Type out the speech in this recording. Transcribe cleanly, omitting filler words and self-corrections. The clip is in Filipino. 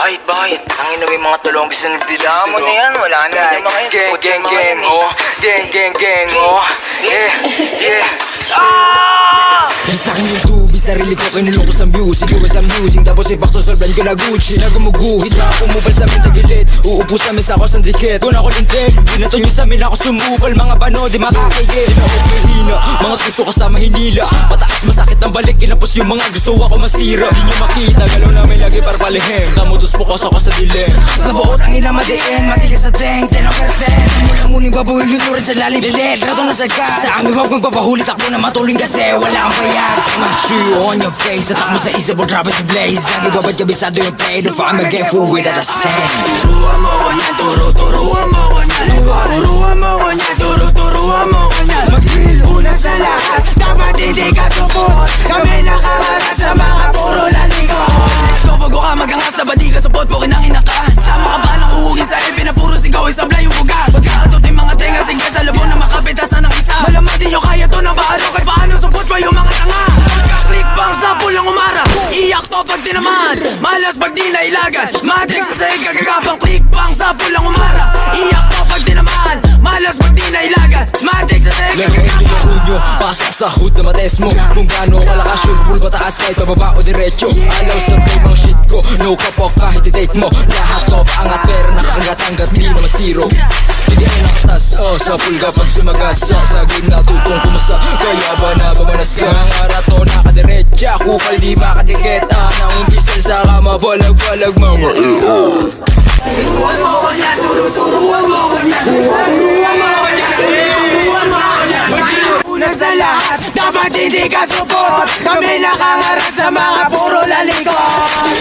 Bakit? Ang ina may mga tulong gusto nagdila mo na yan. Wala na yan mga yan. Gang, oh. Gang, oh. Yeah. Nasa akin yung tubig, sarili ko kinulong ko sa music. Iwas ang music, tapos ay back to soul brand ko na Gucci. Nagumuguhit na ako mubal sa amin tagilid. Uupo sa mesa ako sa dikit. Kung ako lintig, binato nyo sa amin ako sumubal. Mga bano, di makakigil. Di na ako mahina, mga gusto ko sa mahinila. Pataas masakit ang balik, kinapos yung mga gusto ako masira. Di nyo makita, galaw namin lagi para palihim. Kamutos po ko sa dilim. Nabuot ang ina madiin, matigas sa teng, tenong kerten. Muling babuhin yung lurin sa lalim lilit. Rato na sagad, sa amin huwag magpapahuli. Takbo na matuling kasi wala kang bayad. Mag-chew on your face, at mo sa isip o drop it to blaze. Lagi babad kabisado yung play, don't find me get food without a cent. Turuan mo ko niyan, turuan mo ko niyan. Turuan mo ko niyan, turuan mo ko niyan. Mag-drill, una sa lahat, dapat hindi ka support. Kami nakaharap sa mga puro lalikot. Bago ka magangas na ba di ka support, po kinangina ka. Sama ka ba ng uhugin sa ipin na puro sigaw, isablay yung buga. Pagkakatot yung mga tenga, sige sa labo na makapitasan ng isa. Malaman din nyo kaya to na paano, kay paano support pa yung mga tanga. Pagka-click bang sa pulang umara, iyak to pag tinaman, malas pag di nailagan. Matrix sa sahig kagagapang click bang sa pulang umara, iyak to pag tinaman, malas pag di nailagan. Matrix sa sahig lagayin nyo yung unyo, pasok sa hood na mates mo. Kung gaano kalakas sure bull pataas kahit pababa o diretso. Alaw sa play mga shit ko, no kapok kahit i-date mo. Lahat top angat pero nakakangat-angat, di naman zero. Hindi ay nakatas, sa pool kapag sumagas. Sa saging natutong pumasa, kaya ba nabamanas ka? Ang arato nakadiretsa, kupal di makadikit. Nang umbisal sa kama, balag-balag mga turuan mo ko niyan, turuan mo ko niyan. Turuan mo ko niyan, turuan mo ko niyan. Una sa lahat, dapat hindi ka support. Kami nakaharap sa mga puro lalikot.